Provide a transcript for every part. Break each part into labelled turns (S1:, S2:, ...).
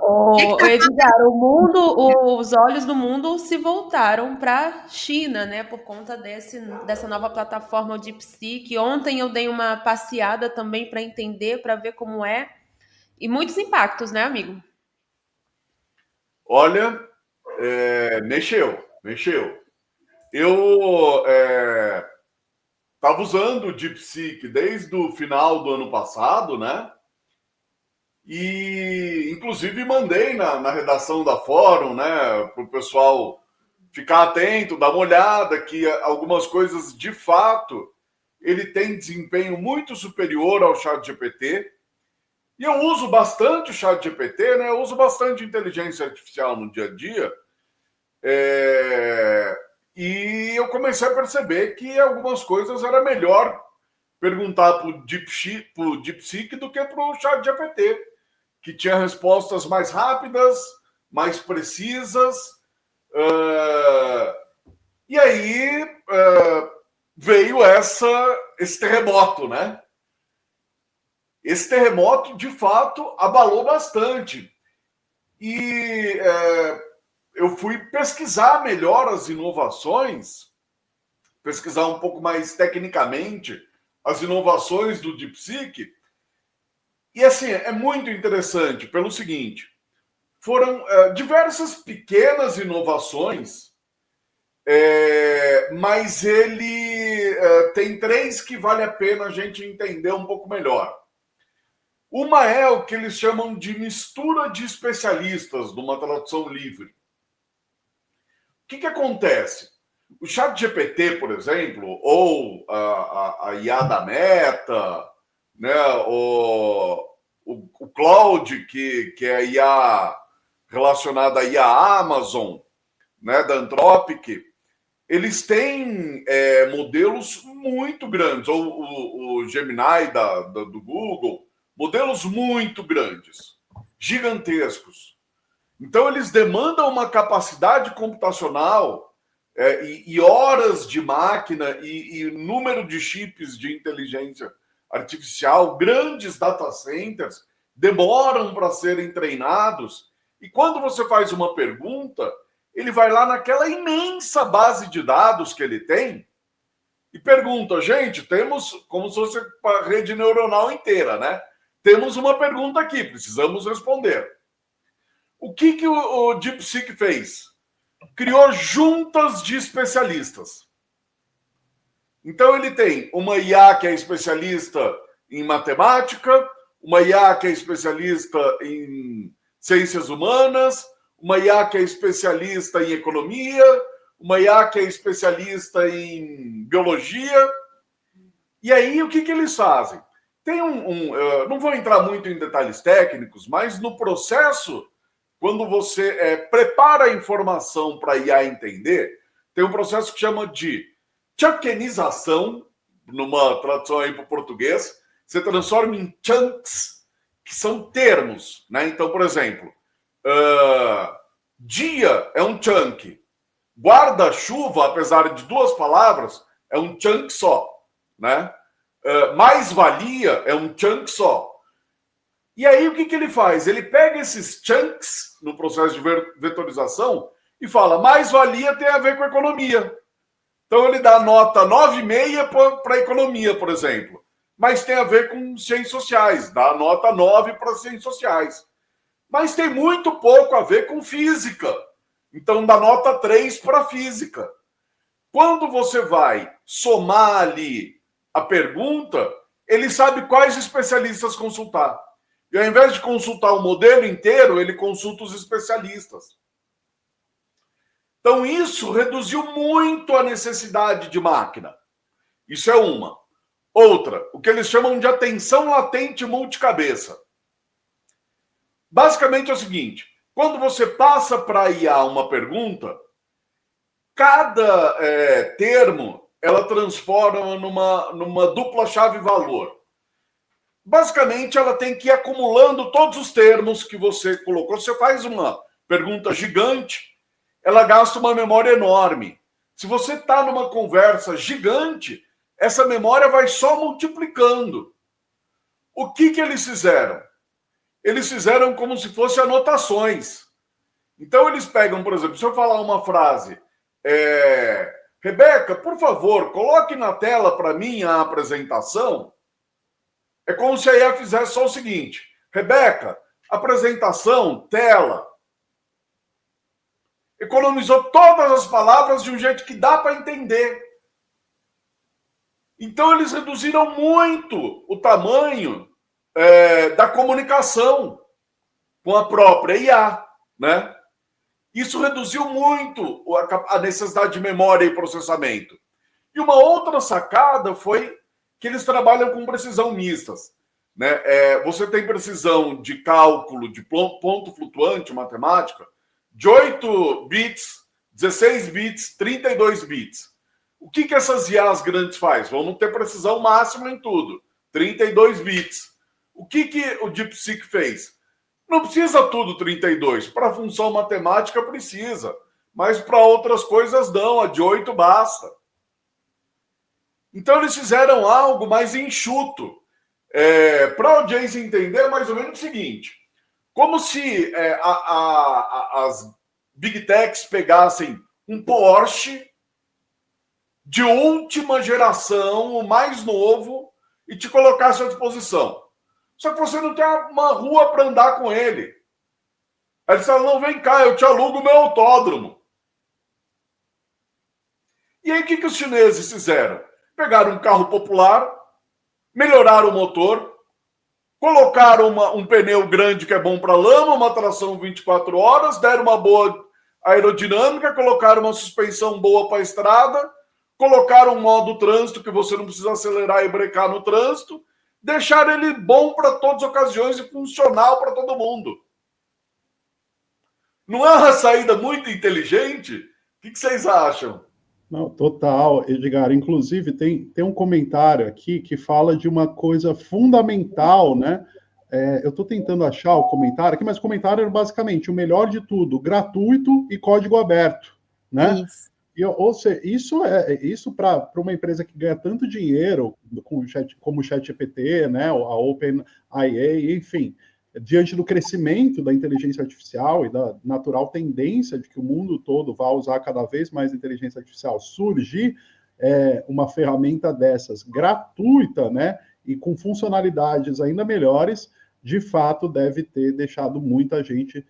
S1: O Edgar, os olhos do mundo se voltaram para a China, né, por conta dessa nova plataforma, o DeepSeek. Ontem eu dei uma passeada também para entender, para ver como é, e muitos impactos, né, amigo?
S2: Olha, mexeu. Eu estava usando o DeepSeek desde o final do ano passado, né? E, inclusive, mandei na redação da Fórum, né, para o pessoal ficar atento, dar uma olhada, que algumas coisas, de fato, ele tem desempenho muito superior ao ChatGPT. E eu uso bastante o ChatGPT, né? Eu uso bastante inteligência artificial no dia a dia. E eu comecei a perceber que algumas coisas era melhor perguntar para o DeepSeek do que para o ChatGPT, que tinha respostas mais rápidas, mais precisas. E aí veio esse terremoto, né? Esse terremoto, de fato, abalou bastante. E eu fui pesquisar melhor as inovações, pesquisar um pouco mais tecnicamente as inovações do DeepSeek. E assim, é muito interessante pelo seguinte: foram diversas pequenas inovações, mas ele tem três que vale a pena a gente entender um pouco melhor. Uma é o que eles chamam de mistura de especialistas, numa tradução livre. O que acontece? O ChatGPT, por exemplo, ou a IA da Meta, né, o Cloud, que é a IA relacionada à IA Amazon, né, da Anthropic, eles têm modelos muito grandes, ou o Gemini do Google, modelos muito grandes, gigantescos. Então, eles demandam uma capacidade computacional e horas de máquina e número de chips de inteligência artificial, grandes data centers, demoram para serem treinados. E quando você faz uma pergunta, ele vai lá naquela imensa base de dados que ele tem e pergunta: gente, temos como se fosse a rede neuronal inteira, né? Temos uma pergunta aqui, precisamos responder. O que o DeepSeek fez? Criou juntas de especialistas. Então ele tem uma IA que é especialista em matemática, uma IA que é especialista em ciências humanas, uma IA que é especialista em economia, uma IA que é especialista em biologia. E aí o que eles fazem? Tem não vou entrar muito em detalhes técnicos, mas no processo, quando você prepara a informação para a IA entender, tem um processo que chama de chunkenização, numa tradução aí para o português. Você transforma em chunks, que são termos, né? Então, por exemplo, dia é um chunk. Guarda-chuva, apesar de duas palavras, é um chunk só, né? Mais-valia é um chunk só. E aí, o que ele faz? Ele pega esses chunks no processo de vetorização e fala: mais-valia tem a ver com economia. Então, ele dá nota 9,5 para a economia, por exemplo. Mas tem a ver com ciências sociais, dá nota 9 para ciências sociais. Mas tem muito pouco a ver com física. Então, dá nota 3 para física. Quando você vai somar ali a pergunta, ele sabe quais especialistas consultar. E ao invés de consultar o modelo inteiro, ele consulta os especialistas. Então, isso reduziu muito a necessidade de máquina. Isso é uma. Outra, o que eles chamam de atenção latente multicabeça. Basicamente é o seguinte: quando você passa para a IA uma pergunta, cada termo ela transforma numa dupla chave valor. Basicamente, ela tem que ir acumulando todos os termos que você colocou. Você faz uma pergunta gigante, ela gasta uma memória enorme. Se você está numa conversa gigante, essa memória vai só multiplicando. O que eles fizeram? eles fizeram como se fossem anotações. Então, eles pegam, por exemplo, se eu falar uma frase, Rebeca, por favor, coloque na tela para mim a apresentação. É como se a IA fizesse só o seguinte, Rebeca, apresentação, tela. Economizou todas as palavras de um jeito que dá para entender. Então, eles reduziram muito o tamanho da comunicação com a própria IA, né? Isso reduziu muito a necessidade de memória e processamento. E uma outra sacada foi que eles trabalham com precisão mistas, né? Você tem precisão de cálculo de ponto flutuante, matemática, de 8 bits, 16 bits, 32 bits. O que essas IAs grandes faz? Vão ter precisão máxima em tudo, 32 bits. O que o DeepSeek fez? Não precisa tudo 32. Para função matemática precisa, mas para outras coisas não, a de 8 basta. Então eles fizeram algo mais enxuto. Para a audiência entender mais ou menos o seguinte, como se as Big Techs pegassem um Porsche de última geração, o mais novo, e te colocassem à disposição. Só que você não tem uma rua para andar com ele. Aí eles falam, não, vem cá, eu te alugo o meu autódromo. E aí o que os chineses fizeram? Pegaram um carro popular, melhoraram o motor, colocaram um pneu grande que é bom para lama, uma tração 24 horas, deram uma boa aerodinâmica, colocaram uma suspensão boa para a estrada, colocaram um modo trânsito que você não precisa acelerar e brecar no trânsito, deixaram ele bom para todas as ocasiões e funcional para todo mundo. Não é uma saída muito inteligente? O que vocês acham?
S3: Não, total, Edgar. Inclusive, tem um comentário aqui que fala de uma coisa fundamental, né? Eu estou tentando achar o comentário aqui, mas o comentário era basicamente o melhor de tudo, gratuito e código aberto, né?
S4: Isso.
S3: Ou seja, isso para uma empresa que ganha tanto dinheiro como o ChatGPT, né, a OpenAI, enfim, diante do crescimento da inteligência artificial e da natural tendência de que o mundo todo vá usar cada vez mais inteligência artificial, surgir uma ferramenta dessas gratuita, né, e com funcionalidades ainda melhores, de fato deve ter deixado muita gente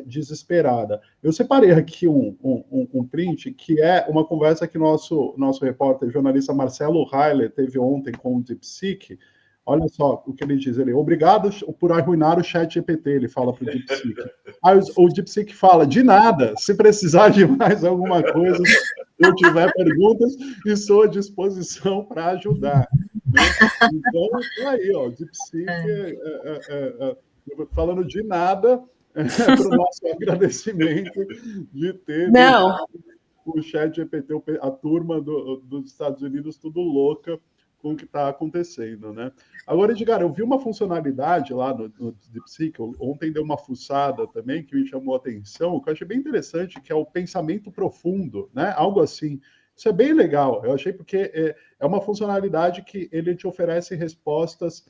S3: desesperada. Eu separei aqui um print, que é uma conversa que nosso repórter, jornalista Marcelo Heiler, teve ontem com o DeepSeek. Olha só o que ele diz. Ele, obrigado por arruinar o ChatGPT, ele fala para o DeepSeek. Aí o DeepSeek fala, de nada, se precisar de mais alguma coisa, se eu tiver perguntas, estou à disposição para ajudar. Né? Então, aí, ó, o DeepSeek falando de nada, para o nosso agradecimento de ter o ChatGPT, a turma dos Estados Unidos, tudo louca com o que está acontecendo, né? Agora, Edgar, eu vi uma funcionalidade lá no DeepSeek, ontem deu uma fuçada também, que me chamou a atenção, que eu achei bem interessante, que é o pensamento profundo, né? Algo assim. Isso é bem legal, eu achei, porque é uma funcionalidade que ele te oferece respostas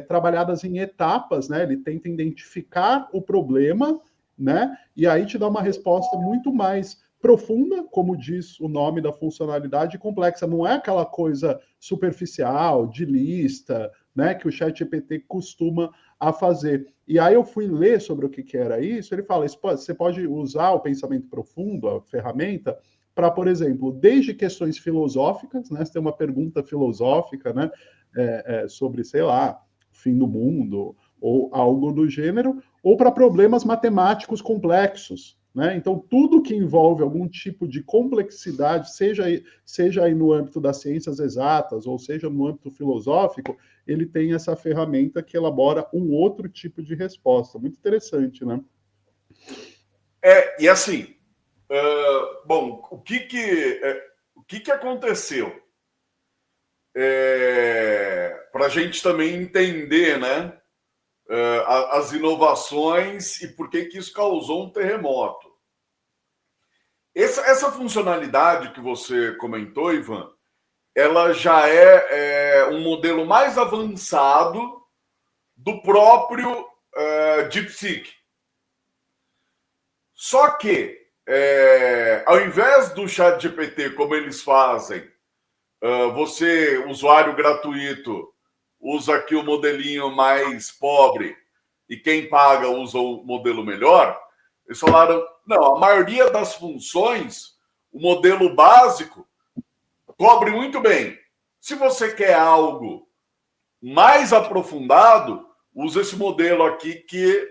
S3: trabalhadas em etapas, né? Ele tenta identificar o problema, né? E aí te dá uma resposta muito mais profunda, como diz o nome da funcionalidade, complexa. Não é aquela coisa superficial, de lista, né? Que o ChatGPT costuma a fazer. E aí eu fui ler sobre o que era isso. Ele fala: você pode usar o pensamento profundo, a ferramenta, para, por exemplo, desde questões filosóficas, né? Você tem uma pergunta filosófica, né? Sobre, sei lá, fim do mundo, ou algo do gênero, ou para problemas matemáticos complexos, né? Então, tudo que envolve algum tipo de complexidade, seja aí no âmbito das ciências exatas, ou seja no âmbito filosófico, ele tem essa ferramenta que elabora um outro tipo de resposta. Muito interessante, né?
S2: E assim, bom, o que aconteceu? Para a gente também entender, né, as inovações e por que isso causou um terremoto. Essa funcionalidade que você comentou, Ivan, ela já é um modelo mais avançado do próprio DeepSeek. Só que, ao invés do ChatGPT, como eles fazem, você, usuário gratuito, usa aqui o modelinho mais pobre e quem paga usa o modelo melhor, eles falaram, não, a maioria das funções, o modelo básico cobre muito bem. Se você quer algo mais aprofundado, usa esse modelo aqui que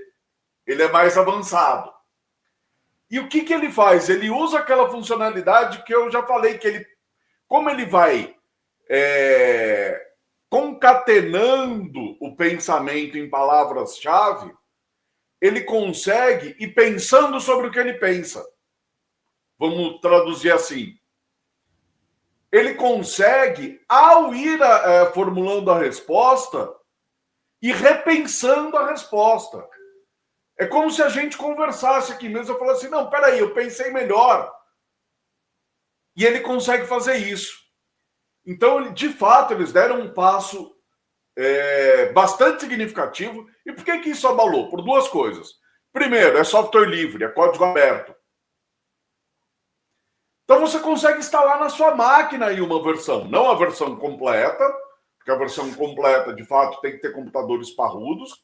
S2: ele é mais avançado. E o que ele faz? Ele usa aquela funcionalidade que eu já falei, que como ele vai concatenando o pensamento em palavras-chave, ele consegue ir pensando sobre o que ele pensa. Vamos traduzir assim. Ele consegue, ao ir formulando a resposta, e repensando a resposta. É como se a gente conversasse aqui mesmo. Eu falasse assim, não, peraí, eu pensei melhor. E ele consegue fazer isso. Então, de fato, eles deram um passo bastante significativo. E por que isso abalou? Por duas coisas. Primeiro, é software livre, é código aberto. Então, você consegue instalar na sua máquina aí uma versão. Não a versão completa, porque a versão completa, de fato, tem que ter computadores parrudos.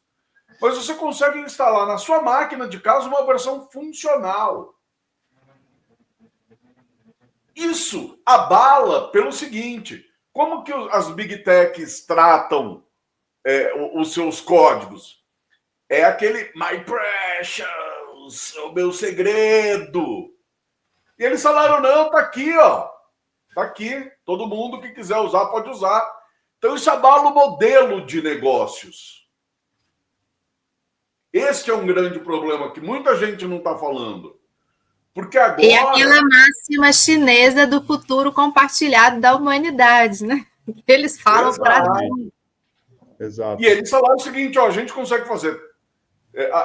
S2: Mas você consegue instalar na sua máquina de casa uma versão funcional. Isso abala pelo seguinte: como que as Big Techs tratam os seus códigos? É aquele my precious, o meu segredo. E eles falaram, não, tá aqui, ó. Tá aqui. Todo mundo que quiser usar, pode usar. Então isso abala o modelo de negócios. Este é um grande problema que muita gente não está falando. Porque agora...
S4: É aquela máxima chinesa do futuro compartilhado da humanidade, né? Eles falam para mim.
S3: Exato.
S2: E eles falaram o seguinte, ó, a gente consegue fazer...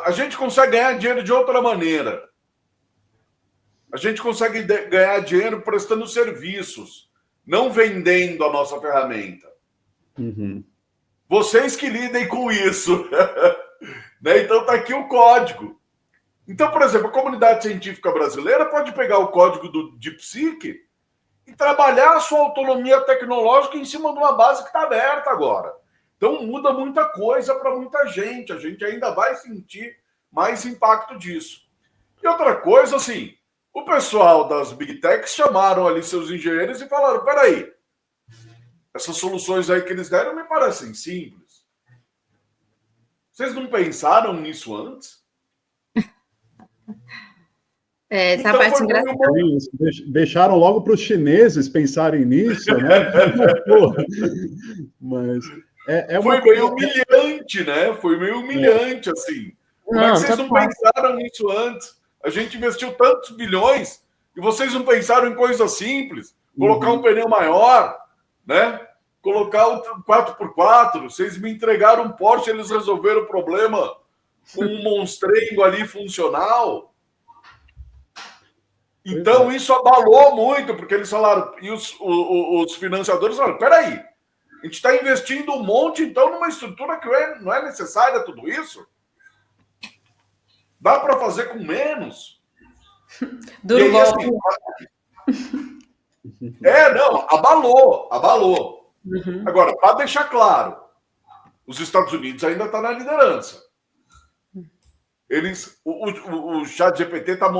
S2: A gente consegue ganhar dinheiro de outra maneira. A gente consegue ganhar dinheiro prestando serviços, não vendendo a nossa ferramenta.
S3: Uhum.
S2: Vocês que lidem com isso. Né? Então está aqui o código. Então, por exemplo, a comunidade científica brasileira pode pegar o código do DeepSeek e trabalhar a sua autonomia tecnológica em cima de uma base que está aberta agora. Então muda muita coisa para muita gente. A gente ainda vai sentir mais impacto disso. E outra coisa, assim, o pessoal das Big Techs chamaram ali seus engenheiros e falaram, peraí, essas soluções aí que eles deram me parecem simples. Vocês não pensaram nisso antes?
S4: Essa parte engraçada.
S3: Deixaram logo para os chineses pensarem nisso, né? Mas
S2: foi meio humilhante, né? Foi meio humilhante, assim. Como é que vocês não pensaram nisso antes? A gente investiu tantos bilhões e vocês não pensaram em coisas simples? Colocar um pneu maior, né? Colocar o 4x4. Vocês me entregaram um Porsche, eles resolveram o problema com um monstrengo ali funcional. Então, isso abalou muito, porque eles falaram, e os financiadores falaram, peraí, a gente está investindo um monte, então, numa estrutura que não é necessária tudo isso? Dá para fazer com menos?
S1: Duro golpe.
S2: Assim, não, abalou. Uhum. Agora, para deixar claro, os Estados Unidos ainda estão na liderança. O ChatGPT está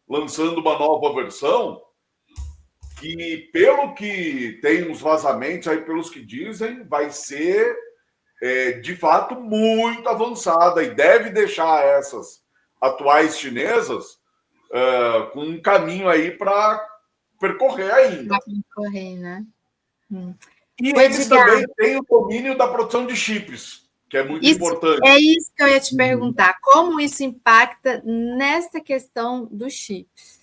S2: lançando uma nova versão que, pelo que tem uns vazamentos aí, pelos que dizem, vai ser de fato muito avançada e deve deixar essas atuais chinesas com um caminho aí para percorrer ainda.
S4: Para percorrer, né?
S2: E eles também têm o domínio da produção de chips, que é muito importante.
S4: É isso que eu ia te perguntar. Como isso impacta nessa questão dos chips?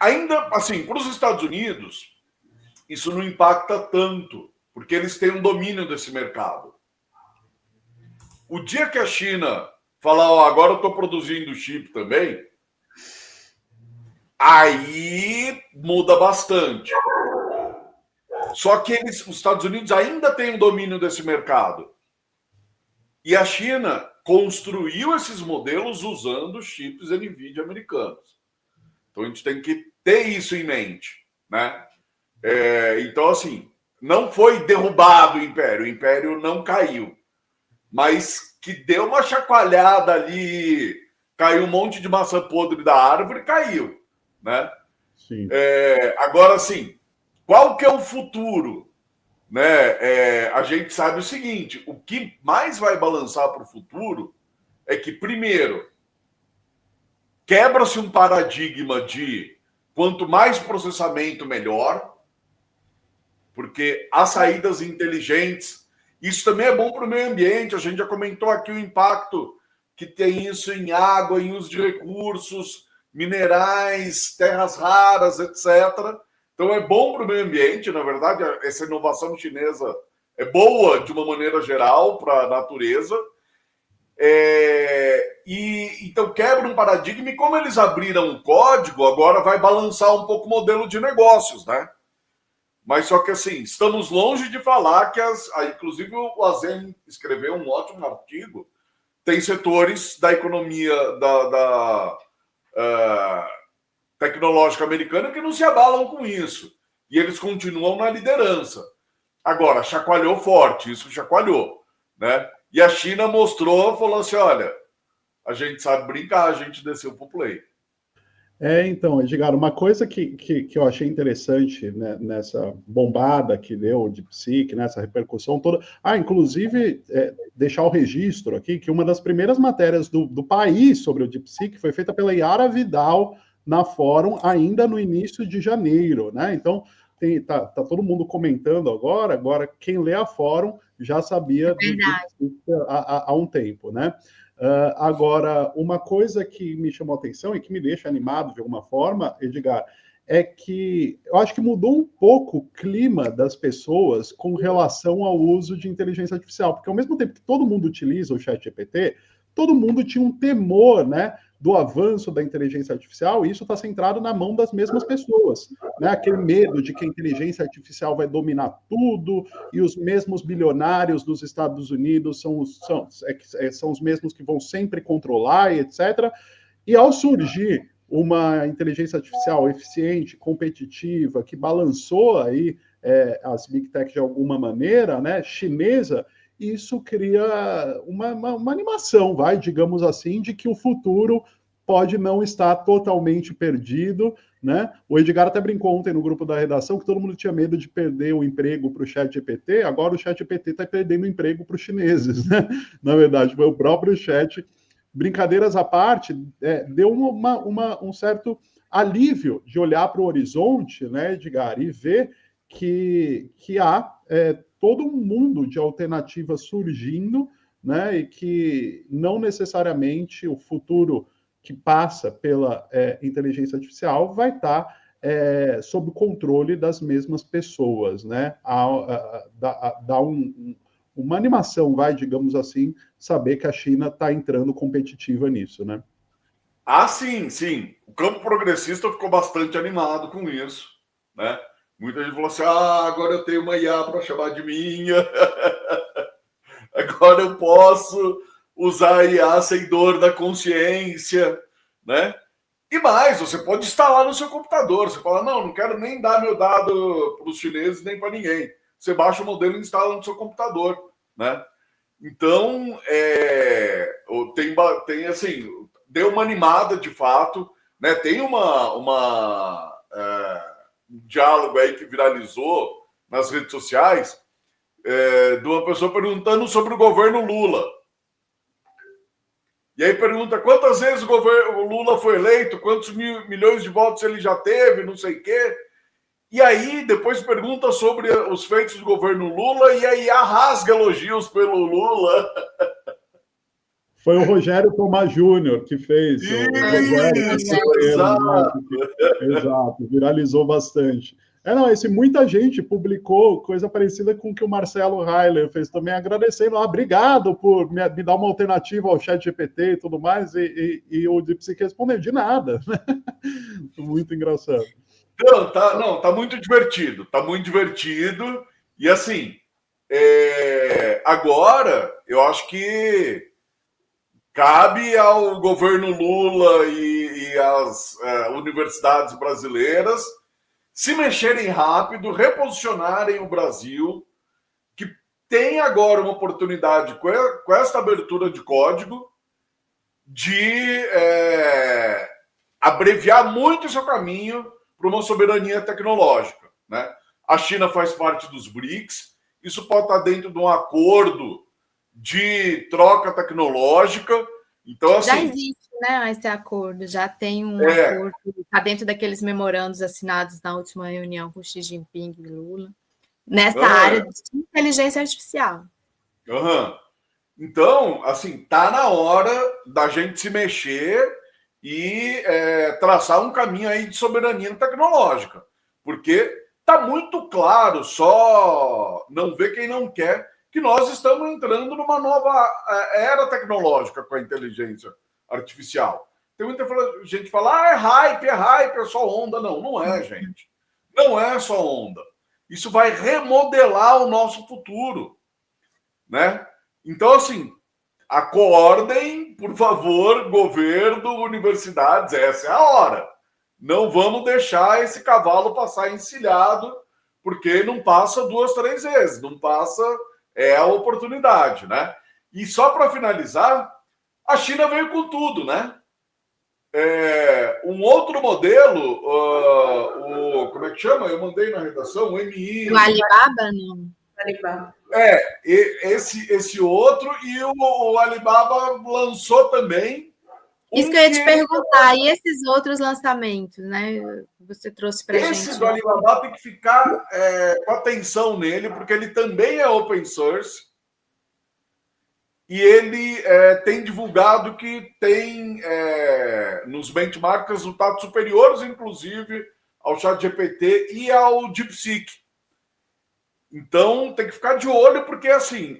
S2: Ainda, assim, para os Estados Unidos, isso não impacta tanto, porque eles têm um domínio desse mercado. O dia que a China falar, ó, agora eu estou produzindo chip também, aí muda bastante. Só que os Estados Unidos ainda têm o domínio desse mercado. E a China construiu esses modelos usando chips NVIDIA americanos. Então a gente tem que ter isso em mente, né? Então, assim, não foi derrubado o Império não caiu, mas que deu uma chacoalhada ali, caiu um monte de maçã podre da árvore, caiu, né?
S3: Sim.
S2: Agora, assim, qual que é o futuro? Né? A gente sabe o seguinte, o que mais vai balançar para o futuro é que, primeiro, quebra-se um paradigma de quanto mais processamento, melhor, porque as saídas inteligentes, isso também é bom para o meio ambiente, a gente já comentou aqui o impacto que tem isso em água, em uso de recursos, minerais, terras raras, etc. Então é bom para o meio ambiente, na verdade, essa inovação chinesa é boa de uma maneira geral para a natureza. Então quebra um paradigma e como eles abriram o código, agora vai balançar um pouco o modelo de negócios, né? Mas só que assim, estamos longe de falar que inclusive o Azen escreveu um ótimo artigo, tem setores da economia tecnológica americana que não se abalam com isso. E eles continuam na liderança. Agora, chacoalhou forte, isso chacoalhou, né? E a China mostrou, falou assim, olha, a gente sabe brincar, a gente desceu pro play.
S3: Então, Edgar, uma coisa que eu achei interessante, né, nessa bombada que deu o DeepSeek, nessa repercussão toda, inclusive, deixar o registro aqui, que uma das primeiras matérias do país sobre o DeepSeek foi feita pela Yara Vidal na Fórum, ainda no início de janeiro, né? Então, tá todo mundo comentando agora quem lê a Fórum já sabia do DeepSeek há um tempo, né? Agora, uma coisa que me chamou a atenção e que me deixa animado de alguma forma, Edgar, é que eu acho que mudou um pouco o clima das pessoas com relação ao uso de inteligência artificial, porque ao mesmo tempo que todo mundo utiliza o ChatGPT, todo mundo tinha um temor, né, do avanço da inteligência artificial, e isso está centrado na mão das mesmas pessoas, né? Aquele medo de que a inteligência artificial vai dominar tudo, e os mesmos bilionários dos Estados Unidos são os mesmos que vão sempre controlar, e etc. E ao surgir uma inteligência artificial eficiente, competitiva, que balançou aí as Big Tech de alguma maneira, né, chinesa, isso cria uma animação, digamos assim, de que o futuro pode não estar totalmente perdido, né? O Edgar até brincou ontem no grupo da redação que todo mundo tinha medo de perder o emprego para o ChatGPT, agora o ChatGPT está perdendo o emprego para os chineses, né? Na verdade, foi o próprio chat. Brincadeiras à parte, deu um certo alívio de olhar para o horizonte, né, Edgar, e ver que há todo um mundo de alternativas surgindo, né, e que não necessariamente o futuro que passa pela inteligência artificial vai estar sob o controle das mesmas pessoas, né? Dá uma animação, digamos assim, saber que a China está entrando competitiva nisso, né?
S2: Sim, sim. O campo progressista ficou bastante animado com isso, né? Muita gente falou assim, agora eu tenho uma IA para chamar de minha. Agora eu posso usar a IA sem dor da consciência, né? E mais, você pode instalar no seu computador. Você fala, não quero nem dar meu dado para os chineses nem para ninguém. Você baixa o modelo e instala no seu computador, né? Então, tem assim, deu uma animada de fato, né? Tem um diálogo aí que viralizou nas redes sociais de uma pessoa perguntando sobre o governo Lula. E aí pergunta quantas vezes o Lula foi eleito, quantos milhões de votos ele já teve, não sei o quê. E aí depois pergunta sobre os feitos do governo Lula e aí rasga elogios pelo Lula.
S3: Foi o Rogério Tomás Júnior que fez. Exato, viralizou bastante. Muita gente publicou coisa parecida com o que o Marcelo Heiler fez também, agradecendo, obrigado por me dar uma alternativa ao ChatGPT e tudo mais, e o DeepSeek respondeu, de nada. Muito engraçado.
S2: Tá muito divertido. Tá muito divertido. E assim, agora eu acho que cabe ao governo Lula e às universidades brasileiras se mexerem rápido, reposicionarem o Brasil, que tem agora uma oportunidade com esta abertura de código de abreviar muito o seu caminho para uma soberania tecnológica, né? A China faz parte dos BRICS, isso pode estar dentro de um acordo de troca tecnológica. Então, assim,
S4: já existe, né, esse acordo, já tem um acordo, está dentro daqueles memorandos assinados na última reunião com Xi Jinping e Lula, nessa área de inteligência artificial.
S2: Então, assim, tá na hora da gente se mexer e traçar um caminho aí de soberania tecnológica, porque tá muito claro, só não vê quem não quer, que nós estamos entrando numa nova era tecnológica com a inteligência artificial. Tem muita gente que fala, é hype, é só onda. Não, não é, gente. Não é só onda. Isso vai remodelar o nosso futuro, né? Então, assim, acordem, por favor, governo, universidades, essa é a hora. Não vamos deixar esse cavalo passar encilhado, porque não passa 2, 3 vezes, não passa a oportunidade, né? E só para finalizar, a China veio com tudo, né? Um outro modelo, como é que chama? Eu mandei na redação, o MI.
S4: O Alibaba, não?
S1: Alibaba.
S2: Esse outro, e o Alibaba lançou também.
S4: Isso que eu ia te perguntar, e esses outros lançamentos, né? Você trouxe para gente.
S2: Esse do Alibaba tem que ficar com atenção nele, porque ele também é open source. E ele tem divulgado que tem nos benchmarks resultados superiores, inclusive, ao ChatGPT e ao DeepSeek. Então, tem que ficar de olho, porque, assim,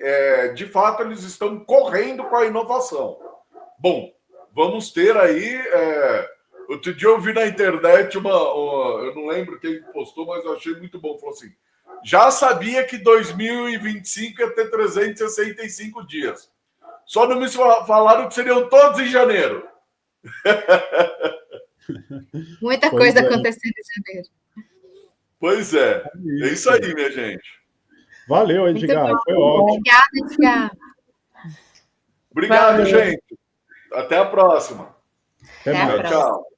S2: de fato, eles estão correndo com a inovação. Bom, vamos ter aí... outro dia eu vi na internet eu não lembro quem postou, mas eu achei muito bom. Falou assim, já sabia que 2025 ia ter 365 dias. Só não me falaram que seriam todos em janeiro.
S4: Muita coisa acontecendo em janeiro.
S2: Pois é. É isso aí, minha gente.
S3: Valeu, Edgar. Foi ótimo.
S4: Obrigada, Edgar.
S2: Obrigado, gente. Até a próxima.
S3: Até mais.
S2: Tchau.